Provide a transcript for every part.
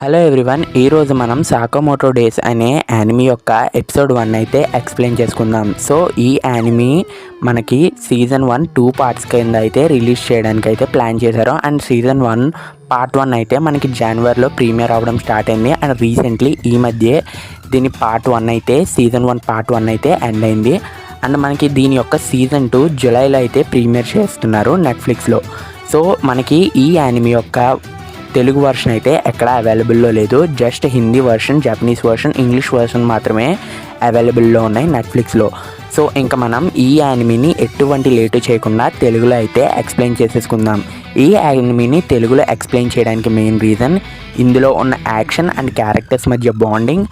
Hello everyone, ఈరోజు మనం సాకామోటో days అనే యానిమీ యొక్క ఎపిసోడ్ 1 అయితే ఎక్స్ప్లెయిన్ చేసుకుందాం. సో ఈ యానిమీ మనకి సీజన్ 1 2 పార్ట్స్ కింద అయితే రిలీజ్ చేయడానికి అయితే ప్లాన్ చేశారు. అండ్ సీజన్ 1 పార్ట్ 1 అయితే మనకి జనవరిలో ప్రీమియర్ అవ్వడం స్టార్ట్ అయింది. అండ్ రీసెంట్లీ ఈ మధ్య దీని పార్ట్ 1 అయితే సీజన్ 1 పార్ట్ 1 అయితే ఎండ్ అయింది. అండ్ మనకి దీని యొక్క సీజన్ 2 జూలైలో అయితే ప్రీమియర్ చేస్తున్నారు నెట్ఫ్లిక్స్లో. సో మనకి ఈ యానిమీ యొక్క తెలుగు వర్షన్ అయితే ఎక్కడ అవైలబుల్లో లేదు. Just Hindi version, Japanese version, English version మాత్రమే అవైలబుల్లో ఉన్నాయి నెట్ఫ్లిక్స్లో. సో ఇంకా మనం ఈ యానిమీని ఎటువంటి లేటు చేయకుండా తెలుగులో అయితే ఎక్స్ప్లెయిన్ చేసేసుకుందాం. ఈ యానిమీని తెలుగులో ఎక్స్ప్లెయిన్ చేయడానికి మెయిన్ రీజన్ ఇందులో ఉన్న యాక్షన్ అండ్ క్యారెక్టర్స్ మధ్య బాండింగ్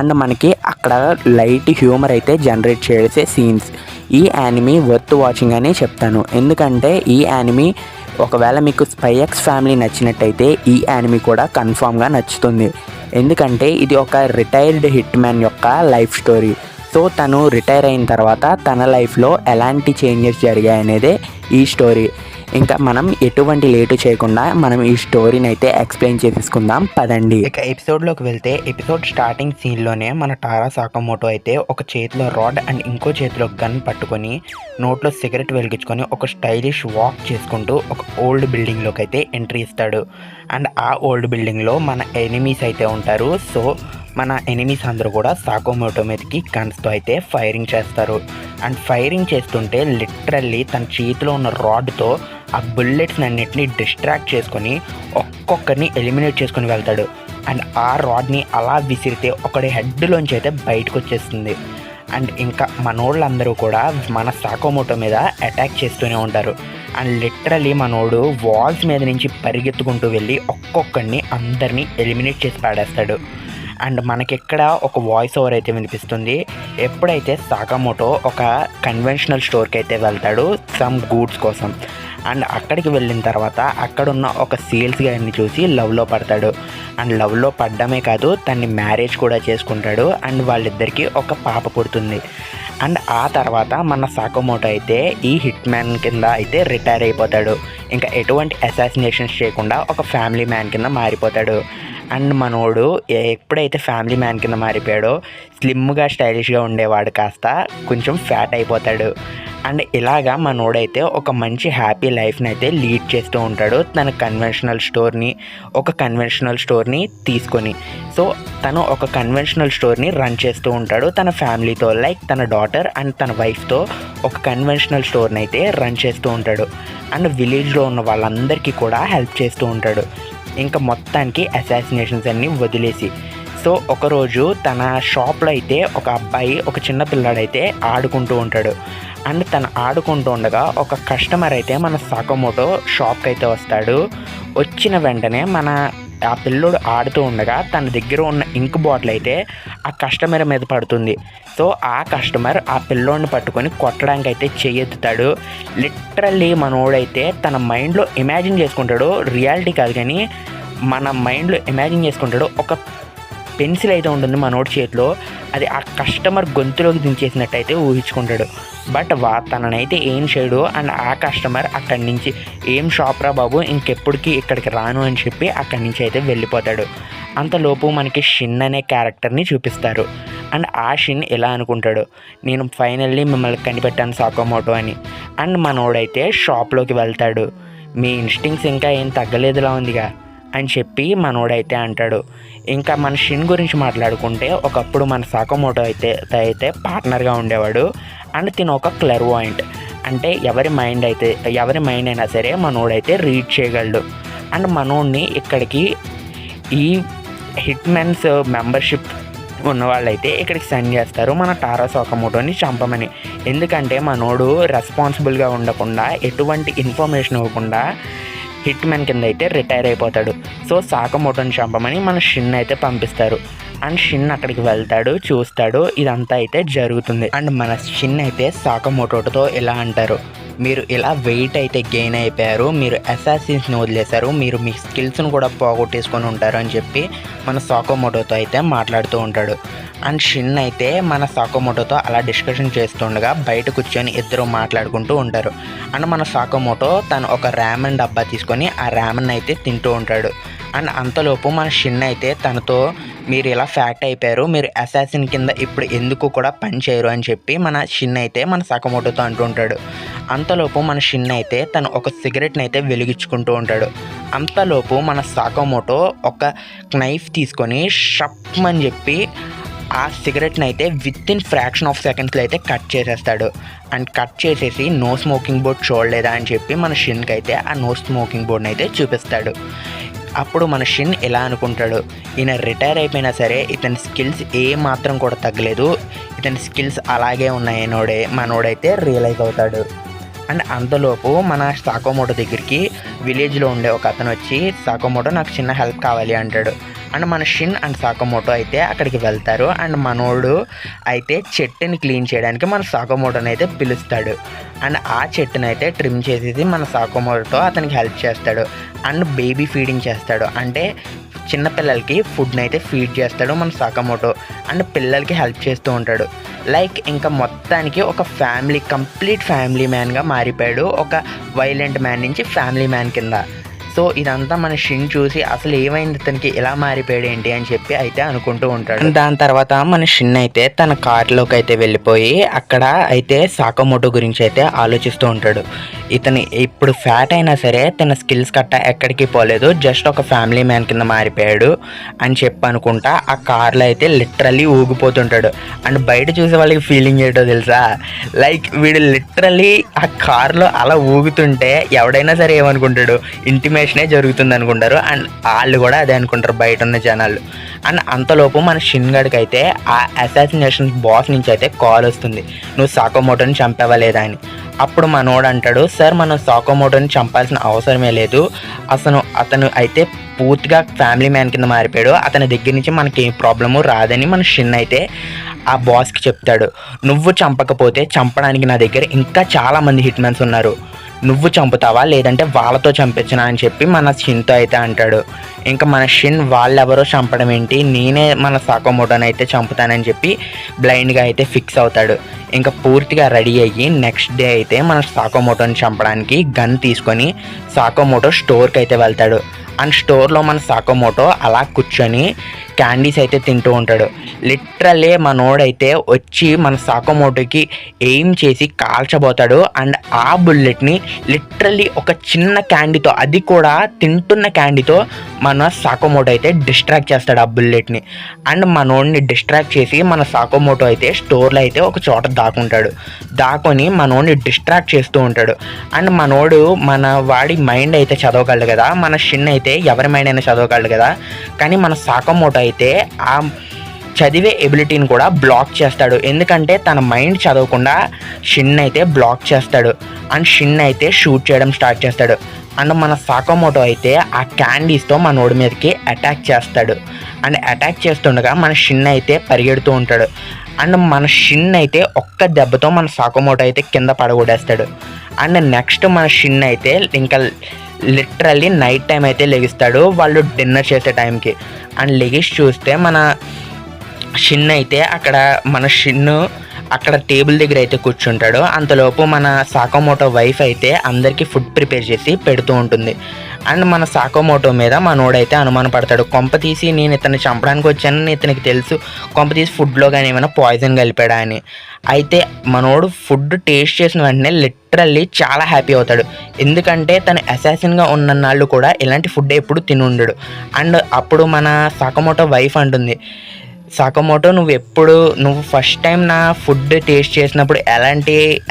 అండ్ మనకి అక్కడ లైట్ హ్యూమర్ అయితే జనరేట్ చేసే సీన్స్. ఈ యానిమీ వర్త్ వాచింగ్ అని చెప్తాను. ఎందుకంటే ఈ యానిమీ ఒకవేళ మీకు స్పై ఎక్స్ ఫ్యామిలీ నచ్చినట్టయితే ఈ యానిమీ కూడా కన్ఫామ్గా నచ్చుతుంది. ఎందుకంటే ఇది ఒక రిటైర్డ్ హిట్ మ్యాన్ యొక్క లైఫ్ స్టోరీ. సో తను రిటైర్ అయిన తర్వాత తన లైఫ్లో ఎలాంటి చేంజెస్ జరిగాయనేదే ఈ స్టోరీ. ఇంకా మనం ఎటువంటి లేటు చేయకుండా మనం ఈ స్టోరీని అయితే ఎక్స్ప్లెయిన్ చేసేసుకుందాం పదండి. ఇక ఎపిసోడ్లోకి వెళ్తే ఎపిసోడ్ స్టార్టింగ్ సీన్లోనే మన టారా సాకామోటో అయితే ఒక చేతిలో రాడ్ అండ్ ఇంకో చేతిలో గన్ పట్టుకొని నోట్లో సిగరెట్ వెలిగించుకొని ఒక స్టైలిష్ వాక్ చేసుకుంటూ ఒక ఓల్డ్ బిల్డింగ్లోకి అయితే ఎంట్రీ ఇస్తాడు. అండ్ ఆ ఓల్డ్ బిల్డింగ్లో మన ఎనిమీస్ అయితే ఉంటారు. సో మన ఎనిమీస్ అందరూ కూడా సాకామోటో మీదకి గన్స్తో అయితే ఫైరింగ్ చేస్తారు. అండ్ ఫైరింగ్ చేస్తుంటే లిటరల్లీ తన చేతిలో ఉన్న రాడ్తో ఆ బుల్లెట్స్ అన్నిటిని డిస్ట్రాక్ట్ చేసుకొని ఒక్కొక్కరిని ఎలిమినేట్ చేసుకొని వెళ్తాడు. అండ్ ఆ రాడ్ని అలా విసిరితే ఒకటి హెడ్లోంచి అయితే బయటకు వచ్చేస్తుంది. అండ్ ఇంకా మనోళ్ళందరూ కూడా మన సాకామోటో మీద అటాక్ చేస్తూనే ఉంటారు. అండ్ లిటరలీ మనోడు వాల్స్ మీద నుంచి పరిగెత్తుకుంటూ వెళ్ళి ఒక్కొక్కరిని అందరినీ ఎలిమినేట్ చేసి పాడేస్తాడు. అండ్ మనకిక్కడ ఒక వాయిస్ ఓవర్ అయితే వినిపిస్తుంది. ఎప్పుడైతే సాకామోటో ఒక కన్వెన్షనల్ స్టోర్కి అయితే వెళ్తాడు సమ్ గూడ్స్ కోసం. అండ్ అక్కడికి వెళ్ళిన తర్వాత అక్కడున్న ఒక సేల్స్ గైడ్ని చూసి లవ్లో పడతాడు. అండ్ లవ్లో పడ్డమే కాదు, తన్ని మ్యారేజ్ కూడా చేసుకుంటాడు. అండ్ వాళ్ళిద్దరికీ ఒక పాప పుడుతుంది. అండ్ ఆ తర్వాత మన సాకామోటో అయితే ఈ హిట్ మ్యాన్ కింద అయితే రిటైర్ అయిపోతాడు. ఇంకా ఎటువంటి అసాసినేషన్స్ చేయకుండా ఒక ఫ్యామిలీ మ్యాన్ కింద మారిపోతాడు. అండ్ మనోడు ఎప్పుడైతే ఫ్యామిలీ మ్యాన్ కింద మారిపోయాడో స్లిమ్గా స్టైలిష్గా ఉండేవాడు కాస్త కొంచెం ఫ్యాట్ అయిపోతాడు. అండ్ ఇలాగా మనోడైతే ఒక మంచి హ్యాపీ లైఫ్ని అయితే లీడ్ చేస్తూ ఉంటాడు తన ఒక కన్వెన్షనల్ స్టోర్ని తీసుకొని. సో తను ఒక కన్వెన్షనల్ స్టోర్ని రన్ చేస్తూ ఉంటాడు తన ఫ్యామిలీతో, లైక్ తన డాటర్ అండ్ తన వైఫ్తో ఒక కన్వెన్షనల్ స్టోర్ని అయితే రన్ చేస్తూ ఉంటాడు. అండ్ విలేజ్లో ఉన్న వాళ్ళందరికీ కూడా హెల్ప్ చేస్తూ ఉంటాడు. ఇంకా మొత్తానికి అసాసినేషన్స్ అన్నీ వదిలేసి. సో ఒకరోజు తన షాప్లో అయితే ఒక అబ్బాయి, ఒక చిన్న పిల్లాడైతే ఆడుకుంటూ ఉంటాడు. అండ్ తను ఆడుకుంటూ ఉండగా ఒక కస్టమర్ అయితే మన సాకామోటో షాప్కి అయితే వస్తాడు. వచ్చిన వెంటనే ఆ పిల్లోడు ఆడుతూ ఉండగా తన దగ్గర ఉన్న ఇంక్ బాటిల్ అయితే ఆ కస్టమర్ మీద పడుతుంది. సో ఆ కస్టమర్ ఆ పిల్లోడిని పట్టుకొని కొట్టడానికి అయితే చెయ్యెత్తుతాడు. లిటరల్లీ మనోడైతే తన మైండ్లో ఇమాజిన్ చేసుకుంటాడు, రియాలిటీ కాదు కానీ మన మైండ్లో ఇమాజిన్ చేసుకుంటాడు. ఒక పెన్సిల్ అయితే ఉంటుంది మనోడి చేతిలో, అది ఆ కస్టమర్ గొంతులోకి దించేసినట్టయితే ఊహించుకుంటాడు. బట్ తననైతే ఏం చేయడు. అండ్ ఆ కస్టమర్ అక్కడి నుంచి ఏం షాప్ రా బాబు, ఇంకెప్పటికీ ఇక్కడికి రాను అని చెప్పి అక్కడి నుంచి అయితే వెళ్ళిపోతాడు. అంతలోపు మనకి షిన్ అనే క్యారెక్టర్ని చూపిస్తారు. అండ్ ఆ షిన్ ఎలా అనుకుంటాడు, నేను ఫైనల్లీ మిమ్మల్ని కనిపెట్టాను సాకామోటో అని. అండ్ మనోడైతే షాప్లోకి వెళ్తాడు. మీ ఇన్స్టింక్ట్స్ ఇంకా ఏం తగ్గలేదులా ఉందిగా అని చెప్పి మనోడైతే అంటాడు. ఇంకా మన షిన్ గురించి మాట్లాడుకుంటే ఒకప్పుడు మన సాకామోటో అయితే పార్ట్నర్గా ఉండేవాడు. అండ్ తిను ఒక క్లెర్వాయింట్, అంటే ఎవరి మైండ్ అయినా సరే మనోడైతే రీడ్ చేయగలడు. అండ్ మనోడిని ఇక్కడికి ఈ హిట్ మెన్స్ మెంబర్షిప్ ఉన్న వాళ్ళైతే ఇక్కడికి సెండ్ చేస్తారు మన టారా సాకామోటోని చంపమని. ఎందుకంటే మనోడు రెస్పాన్సిబుల్గా ఉండకుండా ఎటువంటి ఇన్ఫర్మేషన్ ఇవ్వకుండా హిట్ మ్యాన్ కింద అయితే రిటైర్ అయిపోతాడు. సో సాకామోటోని చంపమని మన షిన్ అయితే పంపిస్తారు. అండ్ షిన్ అక్కడికి వెళ్తాడు, చూస్తాడు, ఇదంతా అయితే జరుగుతుంది. అండ్ మన షిన్ అయితే సాకామోటోతో ఇలా అంటారు, మీరు ఇలా వెయిట్ అయితే గెయిన్ అయిపోయారు, మీరు అసాసిన్స్ని వదిలేశారు, మీరు మీ స్కిల్స్ను కూడా పోగొట్టేసుకొని ఉంటారు అని చెప్పి మన సాకామోటోతో అయితే మాట్లాడుతూ ఉంటాడు. అండ్ షిన్ అయితే మన సాకామోటోతో అలా డిస్కషన్ చేస్తుండగా బయట కూర్చొని ఇద్దరు మాట్లాడుకుంటూ ఉంటారు. అండ్ మన సాకామోటో తను ఒక ర్యామన్ డబ్బా తీసుకొని ఆ ర్యామన్ అయితే తింటూ ఉంటాడు. అండ్ అంతలోపు మన షిన్ అయితే తనతో మీరు ఇలా ఫ్యాక్ట్ అయిపోయారు, మీరు అసాసిన్ కింద ఇప్పుడు ఎందుకు కూడా పని చేయరు అని చెప్పి మన షిన్ అయితే మన సకమోటోతో అంటుంటాడు. అంతలోపు మన షిన్ అయితే తను ఒక సిగరెట్ని అయితే వెలిగించుకుంటూ ఉంటాడు. అంతలోపు మన సకమోటో ఒక నైఫ్ తీసుకొని షప్ అని చెప్పి ఆ సిగరెట్ని అయితే విత్ ఇన్ ఫ్రాక్షన్ ఆఫ్ సెకండ్స్లో అయితే కట్ చేసేస్తాడు. అండ్ కట్ చేసేసి నో స్మోకింగ్ బోర్డ్ చూడలేదా అని చెప్పి మన షిన్కి అయితే ఆ నో స్మోకింగ్ బోర్డ్ని అయితే చూపిస్తాడు. అప్పుడు మన షిన్ ఎలా అనుకుంటాడు, ఈయన రిటైర్ అయిపోయినా సరే ఇతని స్కిల్స్ ఏ మాత్రం కూడా తగ్గలేదు, ఇతని స్కిల్స్ అలాగే ఉన్నాయనోడే మనోడైతే రియలైజ్ అవుతాడు. అండ్ అంతలోపు మన సాకోమోటో దగ్గరికి విలేజ్లో ఉండే ఒక అతను వచ్చి, సాకోమోటో నాకు చిన్న హెల్ప్ కావాలి అంటాడు. అండ్ మన షిన్ అండ్ సాకోమోటో అయితే అక్కడికి వెళ్తారు. అండ్ మనోడు అయితే చెట్టుని క్లీన్ చేయడానికి మన సాకోమోటోని అయితే పిలుస్తాడు. అండ్ ఆ చెట్టుని అయితే ట్రిమ్ చేసేసి మన సాకోమోటో అతనికి హెల్ప్ చేస్తాడు. అండ్ బేబీ ఫీడింగ్ చేస్తాడు, అంటే చిన్నపిల్లలకి ఫుడ్ని అయితే ఫీడ్ చేస్తాడు మన సాకోమోటో. అండ్ పిల్లలకి హెల్ప్ చేస్తూ ఉంటాడు. లైక్ ఇంకా మొత్తానికి ఒక కంప్లీట్ ఫ్యామిలీ మ్యాన్గా మారిపోయాడు, ఒక వైలెంట్ మ్యాన్ నుంచి ఫ్యామిలీ మ్యాన్ కింద. సో ఇదంతా మన షిన్ చూసి అసలు ఏమైంది, ఇతనికి ఎలా మారిపోయాడు ఏంటి అని చెప్పి అయితే అనుకుంటూ ఉంటాడు. దాని తర్వాత మన షిన్ అయితే తన కార్లోకి అయితే వెళ్ళిపోయి అక్కడ అయితే సాకోమోటో గురించి అయితే ఆలోచిస్తూ ఉంటాడు. ఇతను ఇప్పుడు ఫ్యాట్ అయినా సరే తన స్కిల్స్ కట్ట ఎక్కడికి పోలేదు, జస్ట్ ఒక ఫ్యామిలీ మ్యాన్ కింద మారిపోయాడు అని చెప్పి అనుకుంటా ఆ కార్లో అయితే లిటరల్లీ ఊగిపోతుంటాడు. అండ్ బయట చూసే వాళ్ళకి ఫీలింగ్ ఏంటో తెలుసా, లైక్ వీడు లిటరల్లీ ఆ కార్లో అలా ఊగుతుంటే ఎవడైనా సరే ఏమనుకుంటాడు, ఇంటిమేషనే జరుగుతుంది అనుకుంటారు. అండ్ వాళ్ళు కూడా అదే అనుకుంటారు బయట ఉన్న జనాలు. అండ్ అంతలోపు మన షిన్ గడికి అయితే ఆ అసాసినేషన్ బాస్ నుంచి అయితే కాల్ వస్తుంది, నువ్వు సాకోమోటోని చంపావా లేదా అని. అప్పుడు మనోడు అంటాడు, సార్ మనం సాకోమోటోని చంపాల్సిన అవసరమే లేదు, అతను అయితే పూర్తిగా ఫ్యామిలీ మ్యాన్ కింద మారిపోయాడు, అతని దగ్గర నుంచి మనకి ఏం ప్రాబ్లము రాదని మన షిన్ అయితే ఆ బాస్కి చెప్తాడు. నువ్వు చంపకపోతే చంపడానికి నా దగ్గర ఇంకా చాలామంది హిట్ మ్యాన్స్ ఉన్నారు, నువ్వు చంపుతావా లేదంటే వాళ్ళతో చంపించనా అని చెప్పి మన షిన్తో అయితే అంటాడు. ఇంకా మన షిన్ వాళ్ళెవరో చంపడం ఏంటి, నేనే మన సాకోమోటోని అయితే చంపుతానని చెప్పి బ్లైండ్గా అయితే ఫిక్స్ అవుతాడు. ఇంకా పూర్తిగా రెడీ అయ్యి నెక్స్ట్ డే అయితే మన సాకోమోటోని చంపడానికి గన్ తీసుకొని సాకోమోటో స్టోర్కి అయితే వెళ్తాడు. అండ్ స్టోర్లో మన సాకోమోటో అలా కూర్చొని క్యాండీస్ అయితే తింటూ ఉంటాడు. లిటరల్లీ మనోడైతే వచ్చి మన సాకోమోటోకి ఎయిమ్ చేసి కాల్చబోతాడు. అండ్ ఆ బుల్లెట్ని లిటరల్లీ ఒక చిన్న క్యాండీతో, అది కూడా తింటున్న క్యాండీతో మన సాకోమోటో అయితే డిస్ట్రాక్ట్ చేస్తాడు ఆ బుల్లెట్ని. అండ్ మనోడిని డిస్ట్రాక్ట్ చేసి మన సాకోమోటో అయితే స్టోర్లో అయితే ఒక చోట దాకొని మనోడిని డిస్ట్రాక్ట్ చేస్తూ ఉంటాడు. అండ్ మనోడు మన వాడి మైండ్ అయితే చదవగలడు కదా, మన షిన్ అయితే ఎవరి మైండ్ అయినా చదవగలడు కదా, కానీ మన సాకోమోటో అయితే ఆ చదివే ఎబిలిటీని కూడా బ్లాక్ చేస్తాడు. ఎందుకంటే తన మైండ్ చదవకుండా షిన్ అయితే బ్లాక్ చేస్తాడు. అండ్ షిన్ అయితే షూట్ చేయడం స్టార్ట్ చేస్తాడు. అండ్ మన సాకోమోటో అయితే ఆ క్యాండీస్తో మనోడి మీదకి అటాక్ చేస్తాడు. అండ్ అటాక్ చేస్తుండగా మన షిన్ అయితే పరిగెడుతూ ఉంటాడు. అండ్ మన షిన్ అయితే ఒక్క దెబ్బతో మన సాకోమోటో అయితే కింద పడగొడేస్తాడు. అండ్ నెక్స్ట్ మన షిన్ అయితే ఇంకా లిటరల్లీ నైట్ టైం అయితే లెగిస్తాడు వాళ్ళు డిన్నర్ చేసే టైంకి. అండ్ లెగిసి చూస్తే మన షిన్ అయితే అక్కడ టేబుల్ దగ్గర అయితే కూర్చుంటాడు. అంతలోపు మన సాకోమోటో వైఫ్ అయితే అందరికీ ఫుడ్ ప్రిపేర్ చేసి పెడుతూ ఉంటుంది. అండ్ మన సాకోమోటో మీద మనోడైతే అనుమాన పడతాడు, కొంప తీసి నేను ఇతన్ని చంపడానికి వచ్చానని ఇతనికి తెలుసు, కొంప తీసి ఫుడ్లో కానీ ఏమైనా పాయిజన్ కలిపాడా అని. అయితే మనోడు ఫుడ్ టేస్ట్ చేసిన వెంటనే లిటరల్లీ చాలా హ్యాపీ అవుతాడు. ఎందుకంటే తను అసాసిన్గా ఉన్ననాళ్ళు కూడా ఇలాంటి ఫుడ్ ఎప్పుడు తిని ఉండడు. అండ్ అప్పుడు మన సాకోమోటో వైఫ్ అంటుంది, సాకోమోటో నువ్వు ఫస్ట్ టైం నా ఫుడ్ టేస్ట్ చేసినప్పుడు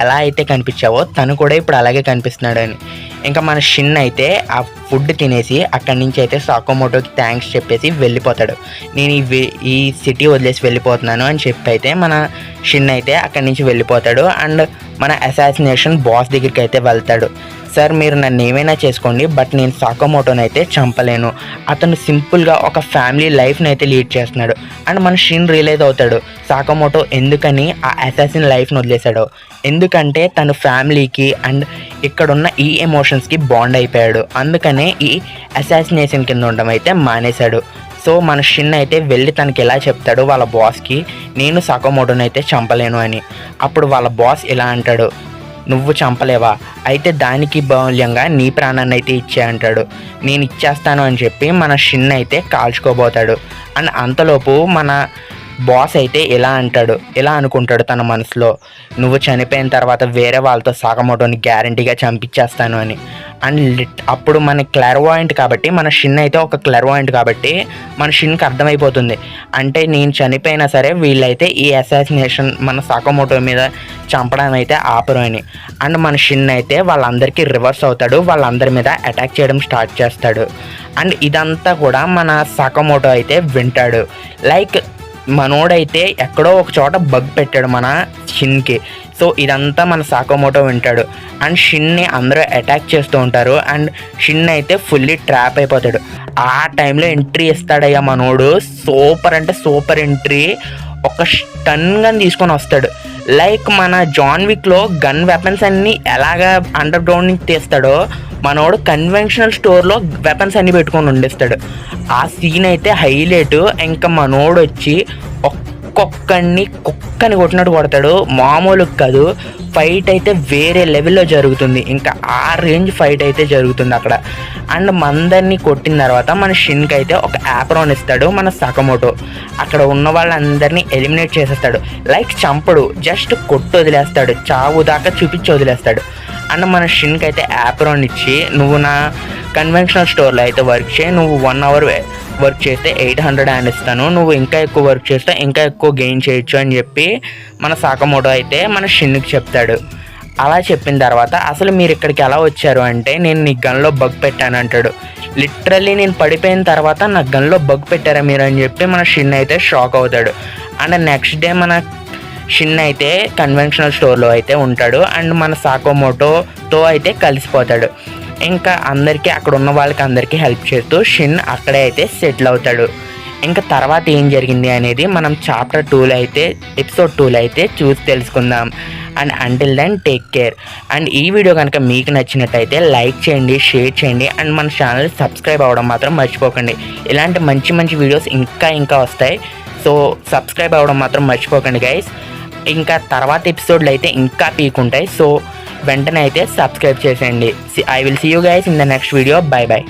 ఎలా అయితే కనిపించావో తను కూడా ఇప్పుడు అలాగే కనిపిస్తున్నాడు అని. ఇంకా మన షిన్ అయితే ఆ ఫుడ్ తినేసి అక్కడి నుంచి అయితే సాకోమోటోకి థ్యాంక్స్ చెప్పేసి వెళ్ళిపోతాడు. నేను ఈ సిటీ వదిలేసి వెళ్ళిపోతున్నాను అని చెప్పి అయితే మన షిన్ అయితే అక్కడి నుంచి వెళ్ళిపోతాడు. అండ్ మన అసాసినేషన్ బాస్ దగ్గరికి అయితే వెళ్తాడు. సార్ మీరు నన్ను ఏమైనా చేసుకోండి, బట్ నేను సాకోమోటోని అయితే చంపలేను, అతను సింపుల్గా ఒక ఫ్యామిలీ లైఫ్ని అయితే లీడ్ చేస్తున్నాడు. అండ్ మన షిన్ రియలైజ్ అవుతాడు సాకోమోటో ఎందుకని ఆ అసాసిన్ లైఫ్ని వదిలేశాడో. ఎందుకంటే తన ఫ్యామిలీకి అండ్ ఇక్కడున్న ఈ ఎమోషన్స్కి బాండ్ అయిపోయాడు, అందుకనే ఈ అసాసినేషన్ కింద ఉండడం అయితే మానేశాడు. సో మన షిన్ అయితే వెళ్ళి తనకి ఎలా చెప్తాడు వాళ్ళ బాస్కి, నేను సాకోమోటోని అయితే చంపలేను అని. అప్పుడు వాళ్ళ బాస్ ఇలా అంటాడు, నువ్వు చంపలేవా, అయితే దానికి బౌల్యంగా నీ ప్రాణాన్ని అయితే ఇచ్చే అంటాడు. నేను ఇచ్చేస్తాను అని చెప్పి మన షిన్ అయితే కాల్చుకోబోతాడు. అండ్ అంతలోపు మన బాస్ అయితే ఇలా అనుకుంటాడు తన మనసులో, నువ్వు చనిపోయిన తర్వాత వేరే వాళ్ళతో సాకమోటోని గ్యారంటీగా చంపించేస్తాను అని. అండ్ అప్పుడు మన క్లార్వాయింట్ కాబట్టి, మన షిన్ అయితే ఒక క్లార్వాయింట్ కాబట్టి మన షిన్కి అర్థమైపోతుంది, అంటే నేను చనిపోయినా సరే వీళ్ళైతే ఈ అసాసినేషన్ మన సాకమోటో మీద చంపడం అయితే ఆపరు అని. అండ్ మన షిన్ అయితే వాళ్ళందరికీ రివర్స్ అవుతాడు, వాళ్ళందరి మీద అటాక్ చేయడం స్టార్ట్ చేస్తాడు. అండ్ ఇదంతా కూడా మన సాకమోటో అయితే వింటాడు. లైక్ మనోడైతే ఎక్కడో ఒక చోట బగ్ పెట్టాడు మన షిన్కి. సో ఇదంతా మన సాకమోటో వింటాడు. అండ్ షిన్ని అందరూ అటాక్ చేస్తూ ఉంటారు. అండ్ షిన్ అయితే ఫుల్లీ ట్రాప్ అయిపోతాడు. ఆ టైంలో ఎంట్రీ ఇస్తాడయ్యా మనోడు, సూపర్ అంటే సూపర్ ఎంట్రీ. ఒక స్టన్ గన్ తీసుకొని వస్తాడు. లైక్ మన జాన్ విక్లో గన్ వెపన్స్ అన్నీ ఎలాగా అండర్ గ్రౌండ్ నుంచి తీస్తాడో మనోడు కన్వెన్షనల్ స్టోర్లో వెపన్స్ అన్నీ పెట్టుకొని ఉండేస్తాడు. ఆ సీన్ అయితే హైలైట్. ఇంకా మనోడు వచ్చి కుక్కని కొట్టినట్టు కొడతాడు, మామూలు కాదు. ఫైట్ అయితే వేరే లెవెల్లో జరుగుతుంది, ఇంకా ఆ రేంజ్ ఫైట్ అయితే జరుగుతుంది అక్కడ. అండ్ మందరిని కొట్టిన తర్వాత మన షిన్కి అయితే ఒక యాప్రాన్ ఇస్తాడు మన సాకమోటో. అక్కడ ఉన్న వాళ్ళందరినీ ఎలిమినేట్ చేసేస్తాడు. లైక్ చంపడు, జస్ట్ కొట్టు వదిలేస్తాడు, చావు దాకా చూపించి వదిలేస్తాడు. అండ్ మన షిన్కి అయితే యాప్రాన్ ఇచ్చి, నువ్వు నా కన్వెన్షనల్ స్టోర్లో అయితే వర్క్ చేయి, నువ్వు 1 hour వర్క్ చేస్తే 800 అండ్ ఇస్తాను, నువ్వు ఇంకా ఎక్కువ వర్క్ చేస్తే ఇంకా ఎక్కువ గెయిన్ చేయొచ్చు అని చెప్పి మన సాకమోటో అయితే మన షిన్కి చెప్తాడు. అలా చెప్పిన తర్వాత అసలు మీరు ఇక్కడికి ఎలా వచ్చారు అంటే, నేను నీ గన్లో బగ్ పెట్టాను అంటాడు. లిటరల్లీ నేను పడిపోయిన తర్వాత నా గన్లో బగ్ పెట్టారా మీరు అని చెప్పి మన షిన్ అయితే షాక్ అవుతాడు. అండ్ నెక్స్ట్ డే మన షిన్ అయితే కన్వెన్షనల్ స్టోర్లో అయితే ఉంటాడు. అండ్ మన సాకమోటోతో అయితే కలిసిపోతాడు. ఇంకా అందరికీ అక్కడ ఉన్న వాళ్ళకి అందరికీ హెల్ప్ చేస్తూ షిన్ అక్కడే అయితే సెటిల్ అవుతాడు. ఇంకా తర్వాత ఏం జరిగింది అనేది మనం చాప్టర్ 2లో అయితే ఎపిసోడ్ 2లో అయితే చూసి తెలుసుకుందాం. And until then take care. And ఈ వీడియో కనుక మీకు నచ్చినట్టయితే లైక్ చేయండి, షేర్ చేయండి, అండ్ మన ఛానల్ సబ్స్క్రైబ్ అవ్వడం మాత్రం మర్చిపోకండి. ఇలాంటి మంచి మంచి వీడియోస్ ఇంకా వస్తాయి. సో సబ్స్క్రైబ్ అవ్వడం మాత్రం మర్చిపోకండి గైస్. ఇంకా తర్వాత ఎపిసోడ్లు అయితే ఇంకా పీకుంటాయి. సో వెంటనే అయితే సబ్స్క్రైబ్ చేసేయండి. I will see you guys in the next video. Bye by.